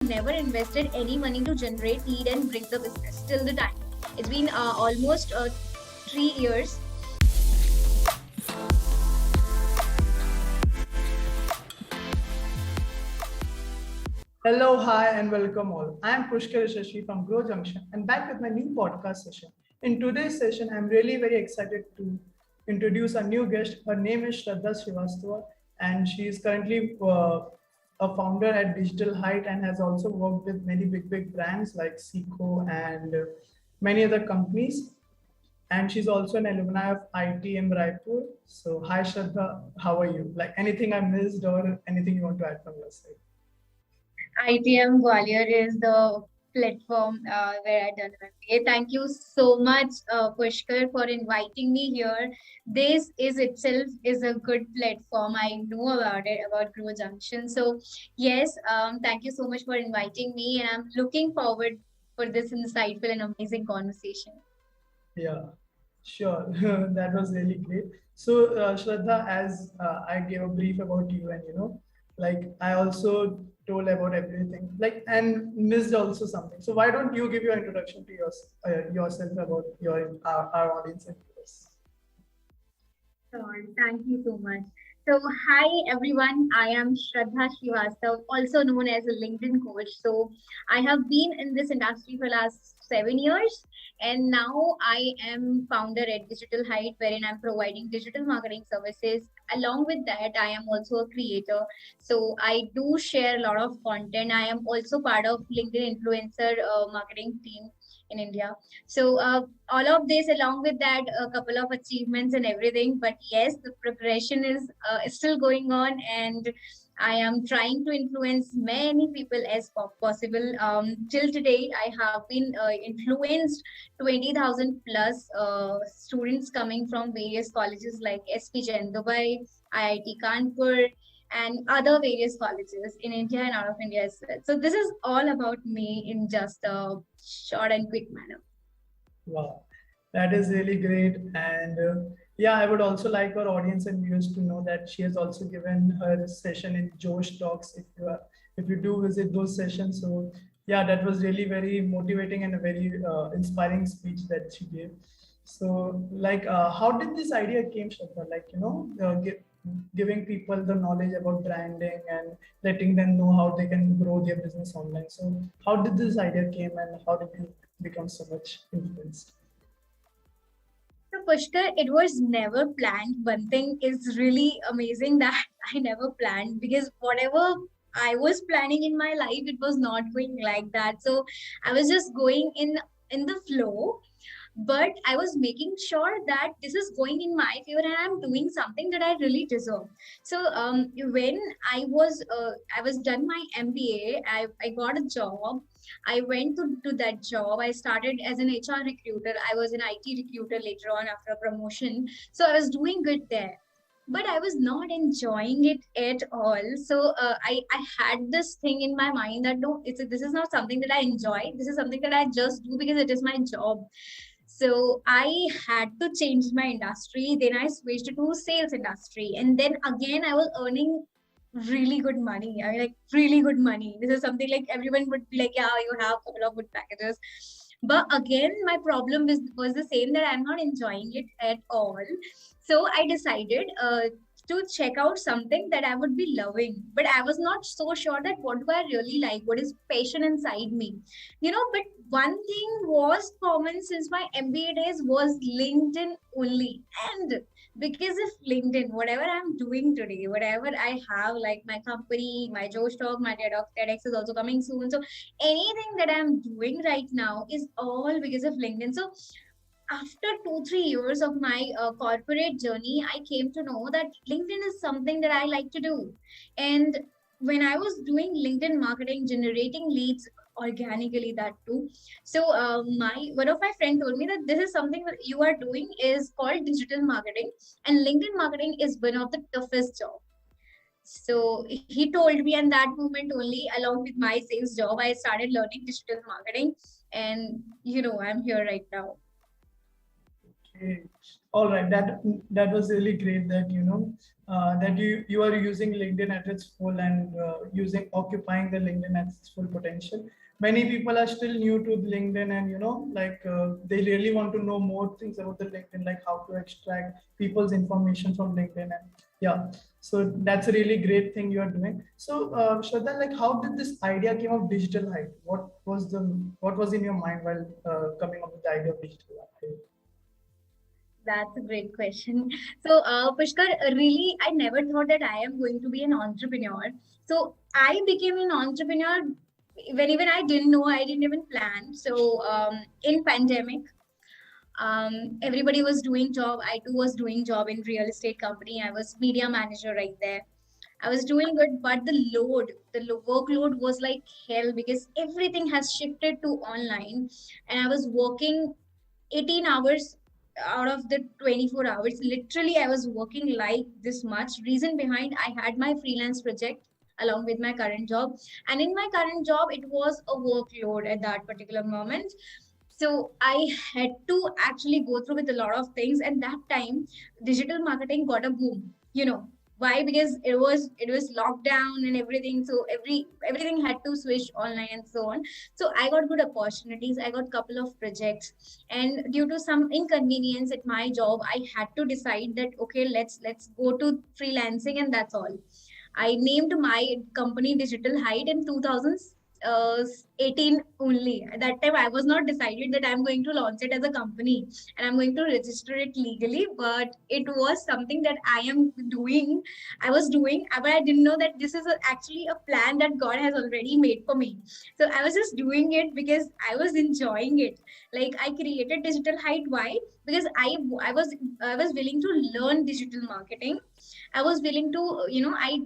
never invested any money to generate lead and bring the business till the time. It's been almost 3 years. Hello, hi, and welcome all. I am Pushkar Shashi from Growjunction and back with my new podcast session. In today's session, I'm really very excited to introduce a new guest. Her name is Shraddha Shrivastava, and she is currently a founder at Digital Height and has also worked with many big brands like Seco and many other companies. And she's also an alumni of ITM Raipur. So, hi Shraddha, how are you? Like anything I missed or anything you want to add from your side? ITM Gwalior is the platform where I done MBA. Thank you so much, Pushkar, for inviting me here. This is itself is a good platform. I know about it, about Growjunction. So yes, thank you so much for inviting me, and I'm looking forward for this insightful and amazing conversation. Yeah, sure. That was really great. So, Shraddha, as I gave a brief about you, and like I also told about everything, like and missed also something. So, why don't you give your introduction to yourself about our audience and viewers? Sure. Thank you so much. So, hi everyone. I am Shraddha Shrivastava, also known as a LinkedIn coach. So, I have been in this industry for last 7 years, and now I am founder at Digital Height, wherein I'm providing digital marketing services. Along with that, I am also a creator. So, I do share a lot of content. I am also part of LinkedIn influencer marketing team in India. So, all of this along with that a couple of achievements and everything, but yes, the progression is still going on, and I am trying to influence many people as possible. Till today I have been influenced 20,000 plus students coming from various colleges like SP Jain Dubai, IIT Kanpur, and other various colleges in India and out of India as well. So this is all about me in just a short and quick manner. Wow, that is really great. And yeah, I would also like our audience and viewers to know that she has also given her session in Josh Talks. If you do visit those sessions, so yeah, that was really very motivating and a very inspiring speech that she gave. So, like, how did this idea came, Shraddha? Like, giving people the knowledge about branding and letting them know how they can grow their business online. So, how did this idea came and how did you become so much influenced? So Pushkar, it was never planned. One thing is really amazing that I never planned, because whatever I was planning in my life, it was not going like that. So I was just going in the flow, but I was making sure that this is going in my favor and I'm doing something that I really deserve. So when I was done my MBA, I got a job. I went to that job. I started as an HR recruiter. I was an IT recruiter later on after a promotion. So I was doing good there, but I was not enjoying it at all. So I had this thing in my mind that no, this is not something that I enjoy. This is something that I just do because it is my job. So I had to change my industry. Then I switched to sales industry, and then again I was earning really good money. I mean, like really good money. This is something like everyone would be like, yeah, you have a couple of good packages. But again, my problem was the same, that I'm not enjoying it at all. So I decided to check out something that I would be loving. But I was not so sure that what do I really like, what is passion inside me, But one thing was common since my MBA days was LinkedIn only. And because of LinkedIn, whatever I'm doing today, whatever I have, like my company, my Josh Talk, my TEDx is also coming soon. So anything that I'm doing right now is all because of LinkedIn. So after 2 3 years of my corporate journey, I came to know that LinkedIn is something that I like to do. And when I was doing LinkedIn marketing, generating leads organically, that too. So my one of my friend told me that this is something that you are doing is called digital marketing, and LinkedIn marketing is one of the toughest job. So he told me, and that moment only, along with my sales job, I started learning digital marketing, and I'm here right now. Okay. All right. That was really great. That that you are using LinkedIn at its full and using occupying the LinkedIn at its full potential. Many people are still new to LinkedIn, and like they really want to know more things about the LinkedIn, like how to extract people's information from LinkedIn, and yeah. So that's a really great thing you are doing. So Shraddha, like how did this idea came of digital height? What was in your mind while coming up with the idea of digital height? That's a great question. So, Pushkar, really, I never thought that I am going to be an entrepreneur. So, I became an entrepreneur when even I didn't know, I didn't even plan. So, in pandemic, everybody was doing job. I too was doing job in real estate company. I was media manager right there. I was doing good, but the workload was like hell because everything has shifted to online, and I was working 18 hours out of the 24 hours. Literally, I was working like this much. Reason behind, I had my freelance project along with my current job. And in my current job, it was a workload at that particular moment. So I had to actually go through with a lot of things. And that time, digital marketing got a boom. Why? Because it was lockdown and everything. So everything had to switch online and so on. So I got good opportunities. I got couple of projects, and due to some inconvenience at my job, I had to decide that okay, let's go to freelancing, and that's all. I named my company Digital Height in 2018 only. At that time, I was not decided that I'm going to launch it as a company and I'm going to register it legally, but it was something that I am doing. I was doing, but I didn't know that this is actually a plan that God has already made for me. So I was just doing it because I was enjoying it. Like I created Digital Height. Why? Because I was willing to learn digital marketing. I was willing to, I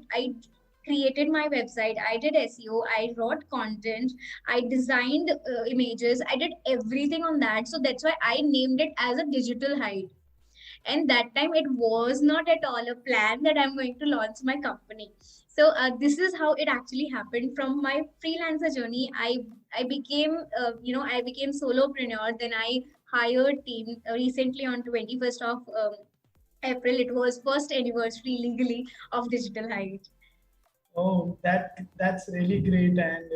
created my website. I did SEO. I wrote content. I designed images. I did everything on that. So that's why I named it as a digital hide. And that time it was not at all a plan that I'm going to launch my company. So this is how it actually happened from my freelancer journey. I became, I became solopreneur. Then I hired team recently on 21st of April. It was first anniversary legally of Digital Height. Oh, that's really great, and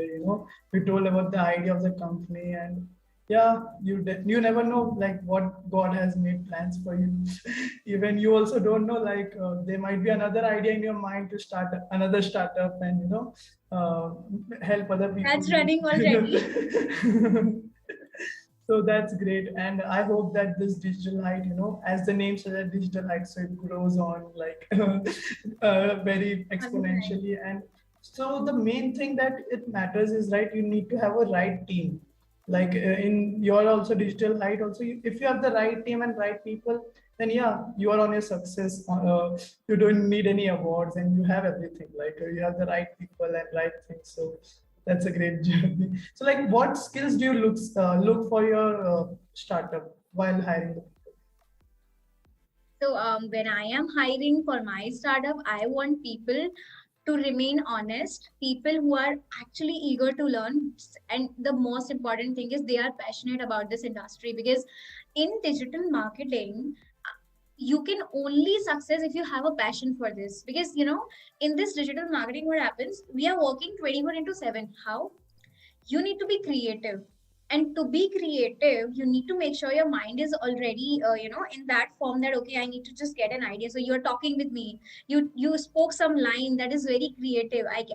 you told about the idea of the company, and yeah, you never know like what God has made plans for you. Even you also don't know like there might be another idea in your mind to start another startup and uh, help other people. That's running already. So that's great, and I hope that this digital height, as the name suggests, digital height, so it grows on like very Amazing. exponentially. And so the main thing that it matters is right. You need to have a right team. Like in your also digital height, also if you have the right team and right people, then yeah, you are on your success. You don't need any awards, and you have everything. Like you have the right people and right things. So that's a great journey. So, like, what skills do you look for your startup while hiring the people? So when I am hiring for my startup, I want people to remain honest, people who are actually eager to learn. And the most important thing is they are passionate about this industry, because in digital marketing, you can only success if you have a passion for this. Because in this digital marketing, what happens, we are working 24 into 7. How? You need to be creative, and to be creative you need to make sure your mind is already in that form that okay, I need to just get an idea. So you're talking with me, you spoke some line that is very creative. I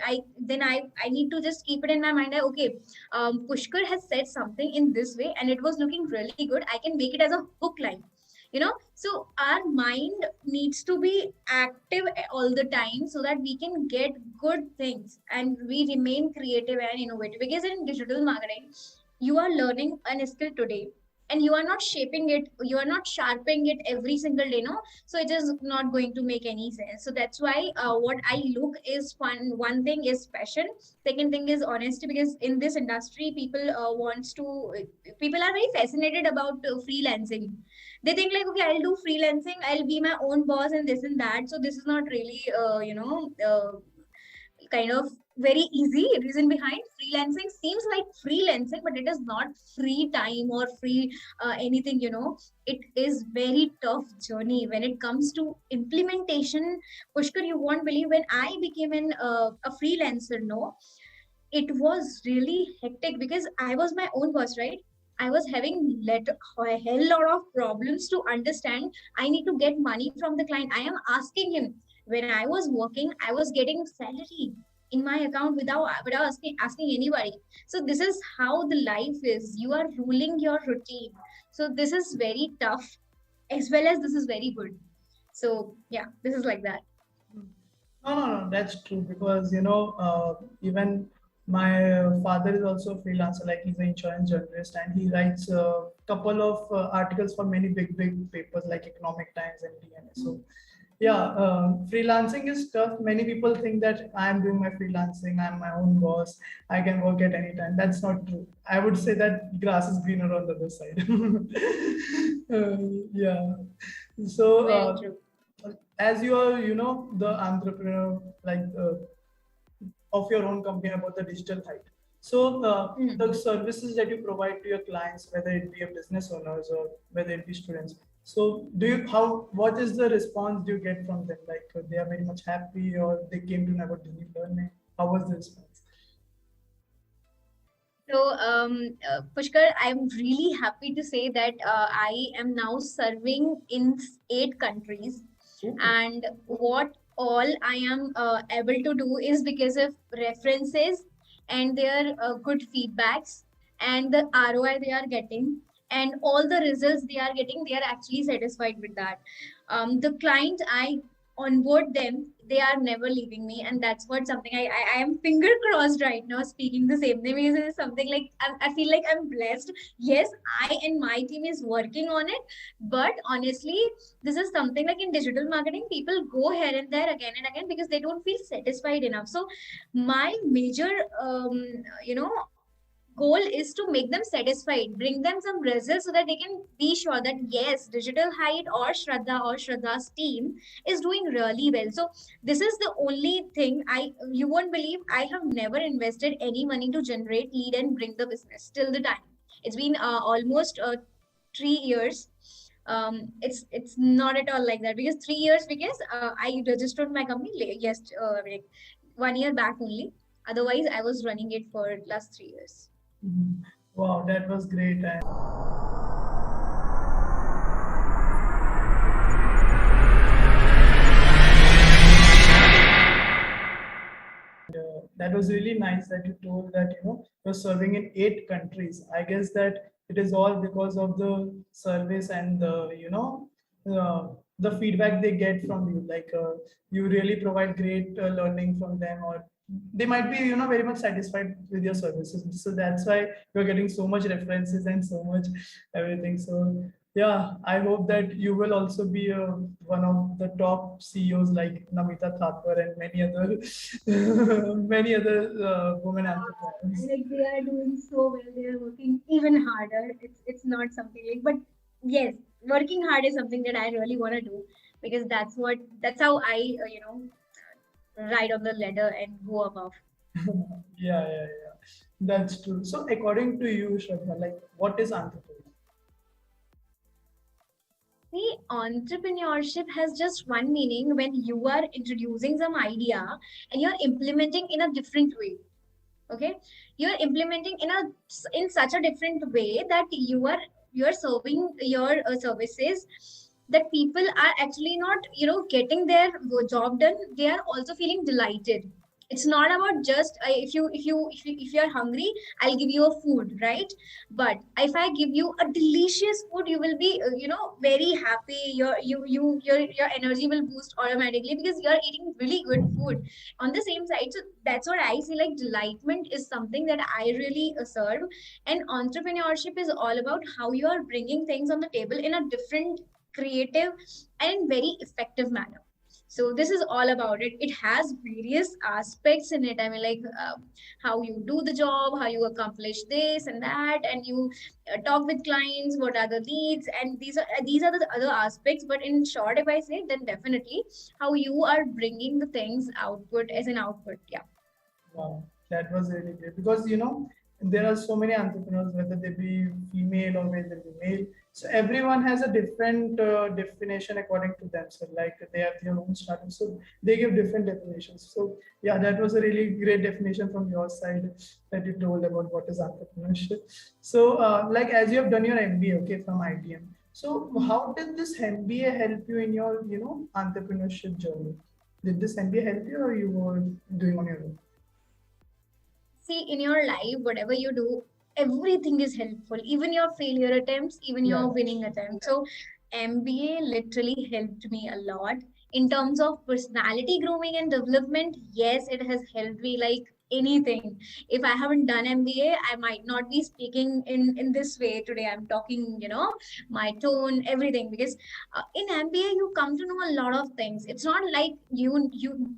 need to just keep it in my mind that okay, Pushkar has said something in this way and it was looking really good. I can make it as a hook line. So our mind needs to be active all the time so that we can get good things and we remain creative and innovative. Because in digital marketing, you are learning a skill today and you are not shaping it, you are not sharpening it every single day, no. So it is not going to make any sense. So that's why what I look is fun. One thing is passion, second thing is honesty. Because in this industry, people are very fascinated about freelancing. They think like okay, I'll do freelancing, I'll be my own boss and this and that. So this is not really kind of very easy. Reason behind freelancing seems like freelancing, but it is not free time or free anything, you know. It is very tough journey when it comes to implementation. Pushkar, you won't believe, when I became a freelancer, no, it was really hectic because I was my own boss, right? I was having a hell lot of problems to understand. I need to get money from the client. I am asking him. When I was working, I was getting salary in my account without asking anybody. So this is how the life is. You are ruling your routine. So this is very tough, as well as this is very good. So yeah, this is like that. No, no, no, that's true because even my father is also a freelancer, like he's an insurance journalist, and he writes a couple of articles for many big papers like Economic Times and DNA. So, yeah, freelancing is tough. Many people think that I'm doing my freelancing, I'm my own boss, I can work at any time. That's not true. I would say that grass is greener on the other side. Yeah. So, Very true. as you are, the entrepreneur, like of your own company about the digital height. So the Mhm. services that you provide to your clients, whether it be a business owners or whether it be students. So do you what is the response do you get from them? Like they are very much happy or they came to know about digital learning? How was the response? So, Pushkar, I'm really happy to say that I am now serving in 8 countries. Oh, And what all I am able to do is because of references and their good feedbacks and the ROI they are getting and all the results they are getting, they are actually satisfied with that. The client I onboard them, they are never leaving me, and that's what something I am finger crossed right now speaking the same thing, because it is something like I feel like I'm blessed. Yes, I and my team is working on it, but honestly, this is something like in digital marketing, people go here and there again and again because they don't feel satisfied enough. So my major you know goal is to make them satisfied, bring them some results so that they can be sure that yes, Digital Height or Shraddha's team is doing really well. So this is the only thing. You won't believe, I have never invested any money to generate lead and bring the business till the time. It's been almost 3 years. It's not at all like that, because 3 years, because I registered my company yes, like 1 year back only. Otherwise, I was running it for last 3 years. mhm. Wow, that was great. And that was really nice that you told that you're serving in 8 countries. I guess that it is all because of the service and the feedback they get from you. Like you really provide great learning from them, or they might be very much satisfied with your services. So that's why you're getting so much references and so much everything. So yeah, I hope that you will also be one of the top CEOs like Namita Thapar and many other many other women entrepreneurs. Like they are doing so well, they are working even harder. It's not something like, but yes, working hard is something that I really want to do, because that's how I ride on the ladder and go above. Yeah, yeah, yeah. That's true. So according to you, Shraddha, like what is entrepreneurship? See, entrepreneurship has just one meaning: when you are introducing some idea and you're implementing in a different way. Okay, you're implementing in such a different way that you're serving your services, that people are actually not getting their job done, they are also feeling delighted. It's not about just if you're hungry, I'll give you a food, right? But if I give you a delicious food, you will be very happy. Your energy will boost automatically because you're eating really good food on the same side. So that's what I see, like delightment is something that I really serve. And entrepreneurship is all about how you are bringing things on the table in a different, creative, and very effective manner. So this is all about it. It has various aspects in it. I mean, like how you do the job, how you accomplish this and that, and you talk with clients, what are the needs, and these are the other aspects. But in short, if I say, then definitely how you are bringing the things output as an output. Yeah. Wow, that was really great because there are so many entrepreneurs, whether they be female or whether they be male. So everyone has a different definition according to themselves. Like they have their own startup, so they give different definitions. So yeah, that was a really great definition from your side that you told about what is entrepreneurship. So like as you have done your MBA, okay, from ITM. So how did this MBA help you in your entrepreneurship journey? Did this MBA help you, or you were doing on your own? See, in your life, whatever you do, everything is helpful, even your failure attempts, even Yeah. your winning attempts. So MBA literally helped me a lot in terms of personality grooming and development. Yes, it has helped me like anything. If I haven't done MBA, I might not be speaking in this way today. I'm talking, my tone, everything, because in MBA you come to know a lot of things. It's not like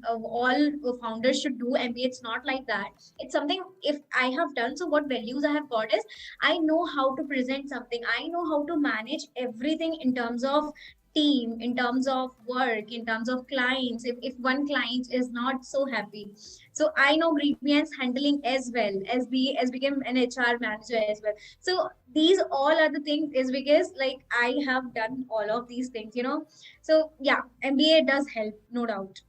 all founders should do MBA. It's not like that. It's something if I have done. So what values I have got is I know how to present something. I know how to manage everything in terms of team, in terms of work, in terms of clients. If one client is not so happy, so I know grievance handling as well as became an HR manager as well. So these all are the things is because like I have done all of these things. So yeah, MBA does help, no doubt.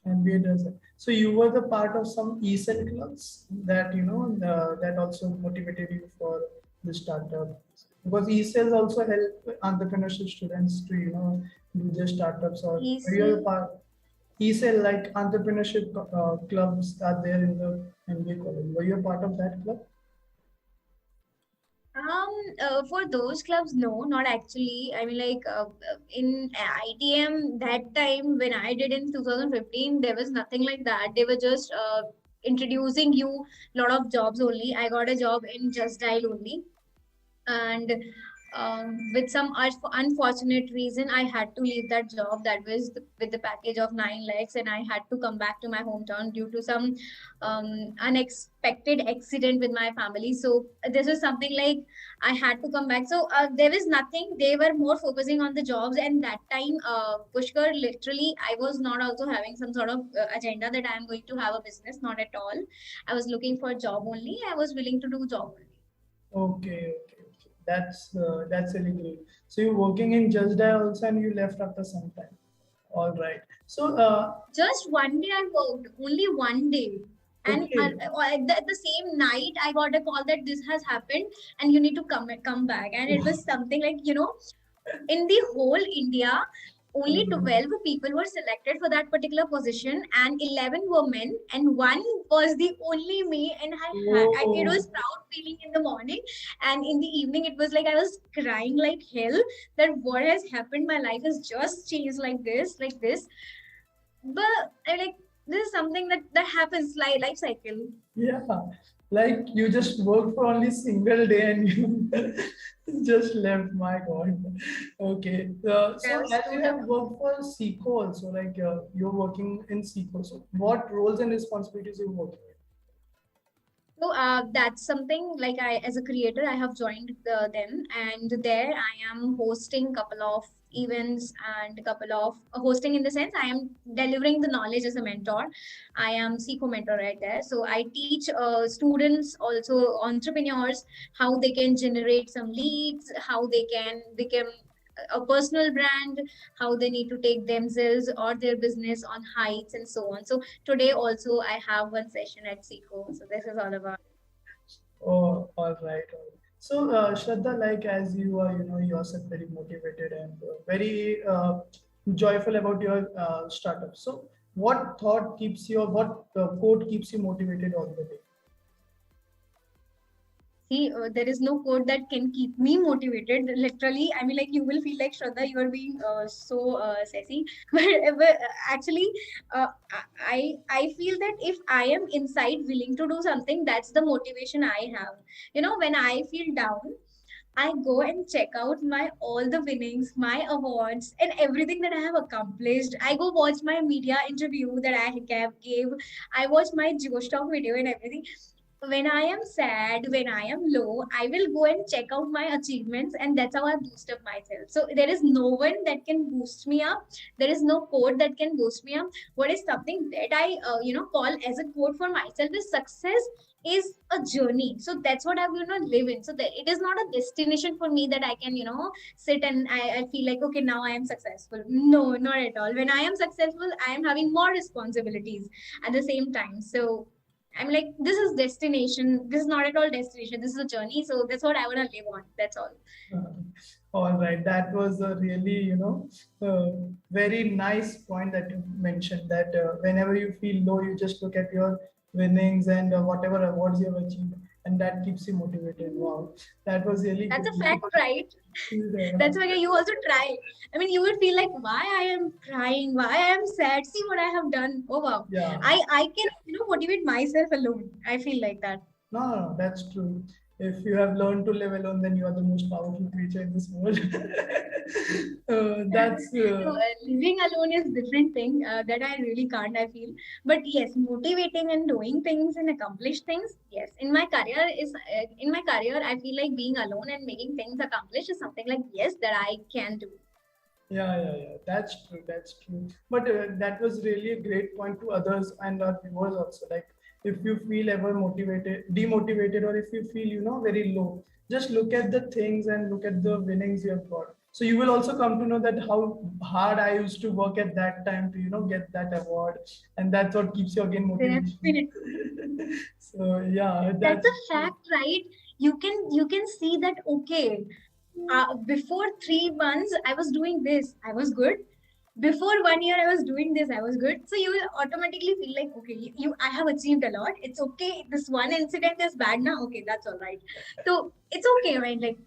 MBA does it. So you were the part of some ESL clubs that that also motivated you for the startup, because ESLs also help entrepreneurship students to do their startups, or were you a Easy. part ESL, like entrepreneurship clubs are there in the MBA college? Were you a part of that club? For those clubs, no, not actually. I mean, like in ITM that time when I did in 2015, there was nothing like that. They were just introducing you lot of jobs only. I got a job in Just Dial only, and with some unfortunate reason I had to leave that job. That was with the package of 9 lakhs, and I had to come back to my hometown due to some unexpected accident with my family. So this was something like I had to come back. So there was nothing. They were more focusing on the jobs, and that time Pushkar, literally I was not also having some sort of agenda that I am going to have a business, not at all. I was looking for a job only. I was willing to do job only. Okay, okay, okay. That's really great. So you're working in Just Dial also, and you left after some time. All right. So Just one day I worked, only one day. And okay. at the same night, I got a call that this has happened and you need to come back. And it was something like, in the whole India, only 12 people were selected for that particular position, and 11 were men, and one was the only me. And it Oh, was proud feeling in the morning, and in the evening, it was like I was crying like hell that what has happened. My life has just changed like this, like this. But I like this is something that happens like life cycle. yeah. Like you just work for only single day and you just left. My God. Okay. I So was as so you have happy. worked for Seco also, like you're working in Seco. So what roles and responsibilities you working So that's something like I, as a creator, I have joined them, and there I am hosting couple of events and a couple of hosting in the sense I am delivering the knowledge as a mentor. I am Seco mentor right there. So I teach students, also entrepreneurs, how they can generate some leads, how they can become a personal brand, how they need to take themselves or their business on heights and so on. So today also I have one session at Seco. So this is all about. Oh, all right. All right. So, Shraddha, like as you are, yourself very motivated and very joyful about your startup. So, what thought keeps you, or what quote keeps you motivated all the day? See, there is no code that can keep me motivated. Literally, I mean, like you will feel like Shraddha, you are being so sassy. But actually, I feel that if I am inside willing to do something, that's the motivation I have. When I feel down, I go and check out my all the winnings, my awards, and everything that I have accomplished. I go watch my media interview that I gave. I watch my Geostalk video and everything. when I am sad, when I am low, I will go and check out my achievements, and that's how I boost up myself. So there is no one that can boost me up. There is no quote that can boost me up. What is something that I, call as a quote for myself is success is a journey. So that's what I will live in. So that it is not a destination for me that I can, sit and I feel like, okay, now I am successful. No, not at all. When I am successful, I am having more responsibilities at the same time. So I'm like, this is destination. This is not at all destination. This is a journey. So that's what I want to live on. That's all. Uh, All right, that was a really, very nice point that you mentioned that whenever you feel low, you just look at your winnings and whatever awards you have achieved, and that keeps you motivated. Wow, that was really That's a good. fact, right? That's why you also try. I mean, you would feel like, why I am crying, why I am sad. See what I have done. Oh wow, Yeah. I can motivate myself alone. I feel like that. No, no, no, that's true. If you have learned to live alone, then you are the most powerful creature in this world. That's No, living alone is different thing that I really can't. I feel, but yes, motivating and doing things and accomplish things. Yes, in my career, I feel like being alone and making things accomplished is something like yes that I can do. yeah, yeah, yeah. That's true. That's true. But that was really a great point to others and our viewers also. Like, if you feel ever motivated, demotivated, or if you feel, very low, just look at the things and look at the winnings you have got. So you will also come to know that how hard I used to work at that time to, get that award, and that's what keeps you again motivation. Definitely. So yeah, That's that's a fact, right? You can see that, okay, before 3 months I was doing this, I was good. Before 1 year I was doing this, I was good. So you will automatically feel like, okay, I have achieved a lot. It's okay. This one incident is bad now. Okay, that's all right. So it's okay, right? Like,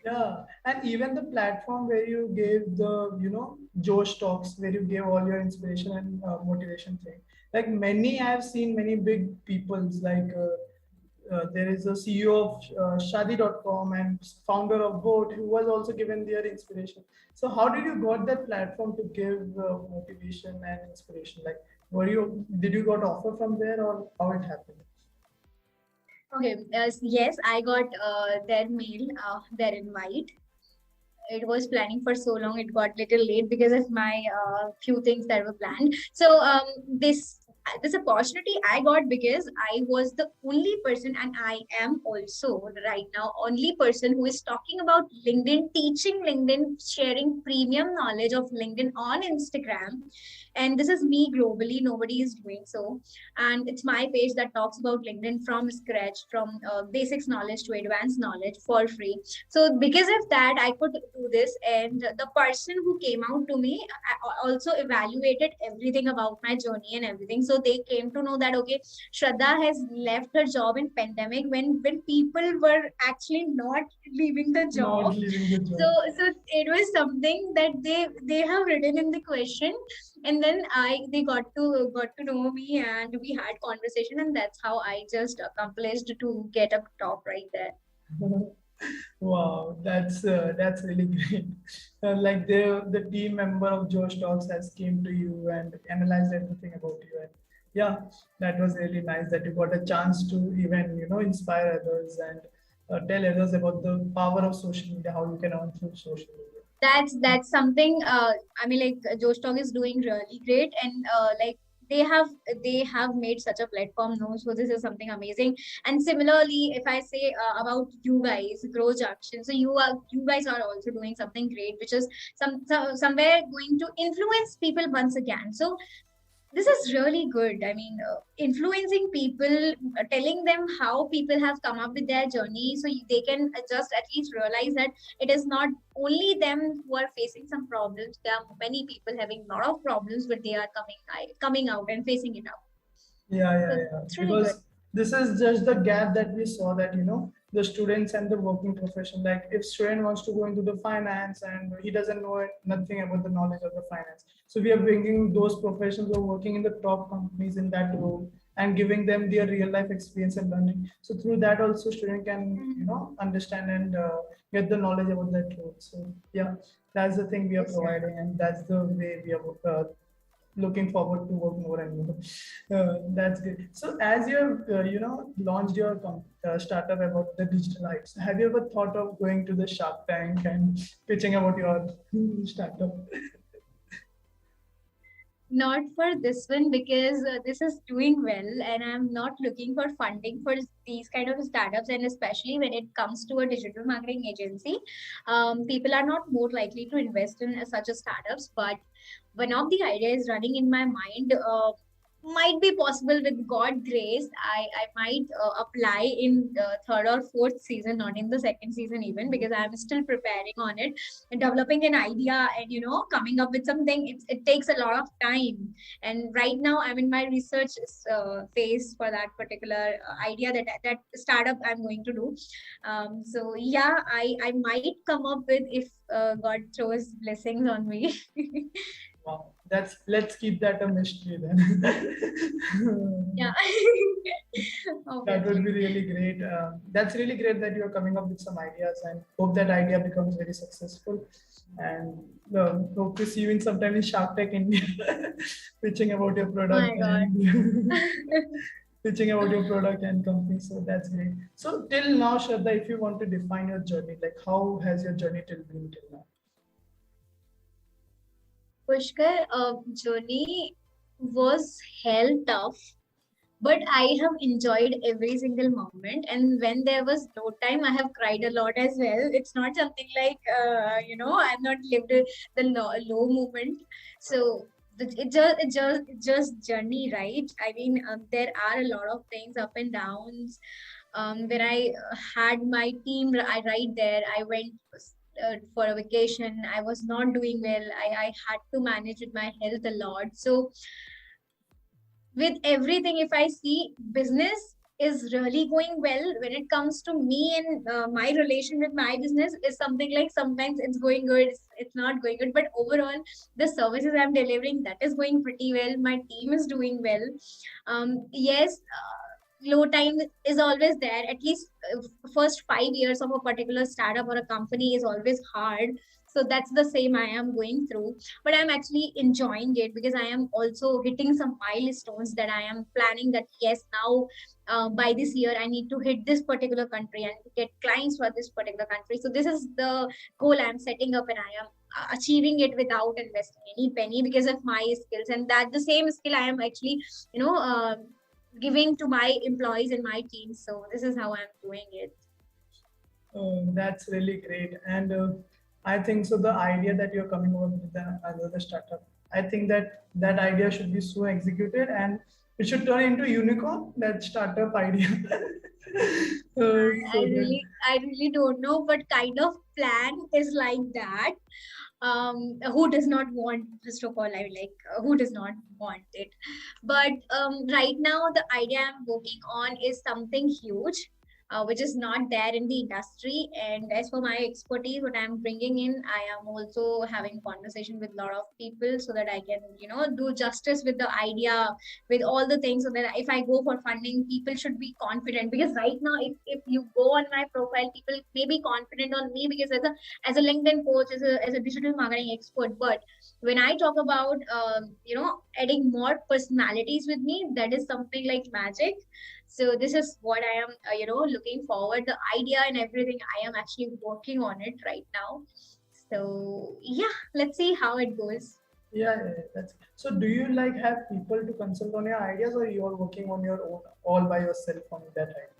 Yeah, and even the platform where you gave the, Josh talks, where you gave all your inspiration and motivation thing. Like many, I've seen many big peoples, like there is a CEO of Shadi.com and founder of Boat who was also given their inspiration. So how did you got that platform to give motivation and inspiration? Like, did you got offer from there or how it happened? okay, yes, I got their mail, their invite. It was planning for so long, it got little late because of my few things that were planned. So this opportunity I got because I was the only person, and I am also right now only person who is talking about LinkedIn, teaching LinkedIn, sharing premium knowledge of LinkedIn on Instagram. And this is me globally, nobody is doing so. And it's my page that talks about LinkedIn from scratch, from basics knowledge to advanced knowledge for free. So because of that, I could do this. And the person who came out to me also evaluated everything about my journey and everything. So they came to know that, okay, Shraddha has left her job in pandemic when people were actually not leaving the Not job. leaving the So job. so it was something that they have written in the question. And then they got to know me, and we had conversation, and that's how I just accomplished to get up top right there. Wow, that's really great. Like the team member of Josh Talks has came to you and analyzed everything about you, and yeah, that was really nice that you got a chance to even inspire others and tell others about the power of social media, how you can earn through social media. That's something, I mean, like, Joe Stock is doing really great. And like, they have they have made such a platform, no? So this is something amazing. And similarly, if I say about you guys, Growjunction, so you guys are also doing something great, which is somewhere going to influence people once again. So this is really good. I mean, influencing people, telling them how people have come up with their journey, so they can just at least realize that it is not only them who are facing some problems. There are many people having a lot of problems, but they are coming out and facing it out. Yeah, yeah, So yeah. it's really good. Because this is just the gap that we saw that, the students and the working profession. Like if student wants to go into the finance and he doesn't know nothing about the knowledge of the finance. So we are bringing those professions who are working in the top companies in that role and giving them their real life experience and learning. So through that also student can, understand and get the knowledge about that role. So yeah, that's the thing we are Yes, sir. providing and that's the way we are looking forward to work more and more. That's good. So as you have, launched your startup about the digital heights, have you ever thought of going to the Shark Tank and pitching about your startup? Not for this one because this is doing well, and I'm not looking for funding for these kind of startups. And especially when it comes to a digital marketing agency, people are not more likely to invest in such a startups. But one of the ideas running in my mind, might be possible with God grace. I might apply in the third or fourth season, not in the second season even, because I'm still preparing on it and developing an idea, and coming up with something. It takes a lot of time, and right now I'm in my research phase for that particular idea, that startup I'm going to do. So yeah, I might come up with, if God throws blessings on me. Wow, let's keep that a mystery then. Yeah. That would Obviously. be really great. That's really great that you're coming up with some ideas, and hope that idea becomes very successful. And hope to see you in sometime in Shark Tank India, pitching about your Oh product my God. and pitching about your product and company. So that's great. So till now, Shraddha, if you want to define your journey, like how has your journey till now? Pushkar, journey was hell tough, but I have enjoyed every single moment. And when there was no time, I have cried a lot as well. It's not something like, I've not lived the low moment. So it just journey, right? I mean, there are a lot of things up and downs. When I had my team, I right there, I went for a vacation. I was not doing well. I had to manage with my health a lot. So with everything, if I see, business is really going well. When it comes to me and my relation with my business is something like, sometimes it's going good, it's not going good, but overall the services I'm delivering, that is going pretty well. My team is doing well. Yes, low time is always there. At least first 5 years of a particular startup or a company is always hard. So that's the same I am going through, but I'm actually enjoying it because I am also hitting some milestones that I am planning, that yes, now by this year I need to hit this particular country and get clients for this particular country. So this is the goal I'm setting up, and I am achieving it without investing any penny because of my skills, and that the same skill I am actually you know uh, giving to my employees in my team. So this is how I'm doing it. Oh, that's really great. And I think so. The idea that you're coming up with another startup, I think that that idea should be so executed, and it should turn into unicorn. That startup idea. I, I So then, really, I really don't know, but kind of plan is like that. Who does not want, first of all, I like, who does not want it? But right now, the idea I'm working on is something huge, which is not there in the industry. And as for my expertise, what I'm bringing in, I am also having conversation with a lot of people so that I can, do justice with the idea, with all the things, so that if I go for funding, people should be confident. Because right now, if you go on my profile, people may be confident on me because as a LinkedIn coach, as a digital marketing expert. But when I talk about adding more personalities with me, that is something like magic. So this is what I am looking forward. The idea and everything, I am actually working on it right now. So yeah, let's see how it goes. that's so. Do you like have people to consult on your ideas, or you're working on your own all by yourself on that idea?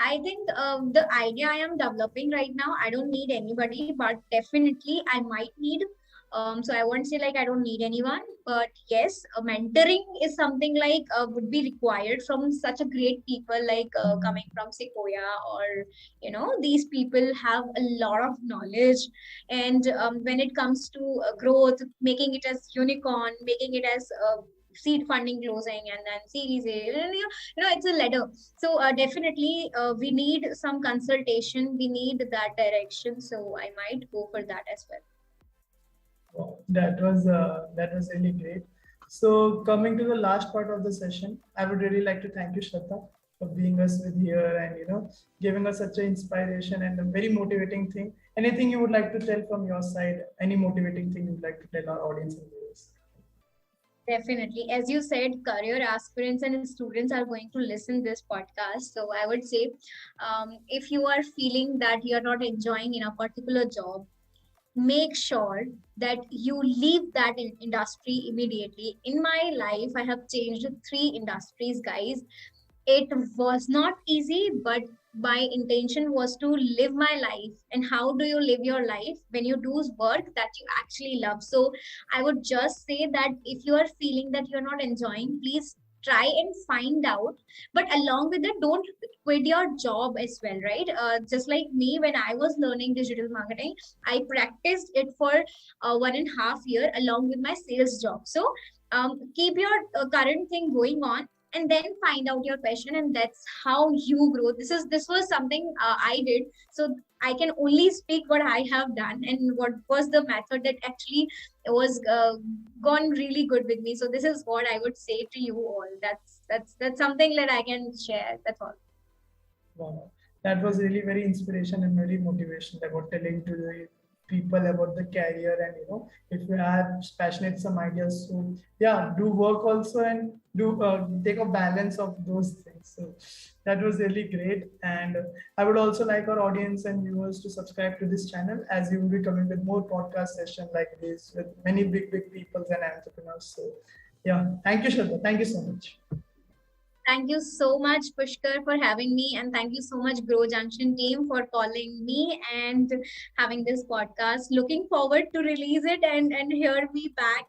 I think the idea I am developing right now, I don't need anybody, but definitely I might need. So I won't say like I don't need anyone, but yes, mentoring is something like would be required from such a great people, like coming from Sequoia, or these people have a lot of knowledge. And when it comes to growth, making it as unicorn, making it as seed funding closing, and then series A, and, it's a ladder. So definitely, we need some consultation. We need that direction. So I might go for that as well. Wow, that was really great. So coming to the last part of the session, I would really like to thank you, Shraddha, for being us with here and giving us such an inspiration and a very motivating thing. Anything you would like to tell from your side? Any motivating thing you'd like to tell our audience and viewers? Definitely. As you said, career aspirants and students are going to listen this podcast. So I would say, if you are feeling that you're not enjoying in a particular job, make sure that you leave that industry immediately. In my life, I have changed three industries, guys. It was not easy, but my intention was to live my life. And how do you live your life? When you do work that you actually love. So I would just say that if you are feeling that you're not enjoying, please try and find out. But along with it, don't quit your job as well, right? Just like me, when I was learning digital marketing, I practiced it for 1.5 year along with my sales job. So keep your current thing going on, and then find out your passion, and that's how you grow. This was something I did. So I can only speak what I have done and what was the method that actually was gone really good with me. So this is what I would say to you all. That's something that I can share. That's all. Wow. That was really very inspiration and very motivation about telling to the people about the career, and if you have passionate some ideas, so yeah, do work also and do take a balance of those things. So that was really great, and I would also like our audience and viewers to subscribe to this channel, as you will be coming with more podcast sessions like this with many big people and entrepreneurs. So yeah, thank you, Shraddha. Thank you so much. Thank you so much, Pushkar, for having me. And thank you so much, Growjunction team, for calling me and having this podcast. Looking forward to release it and hear me back.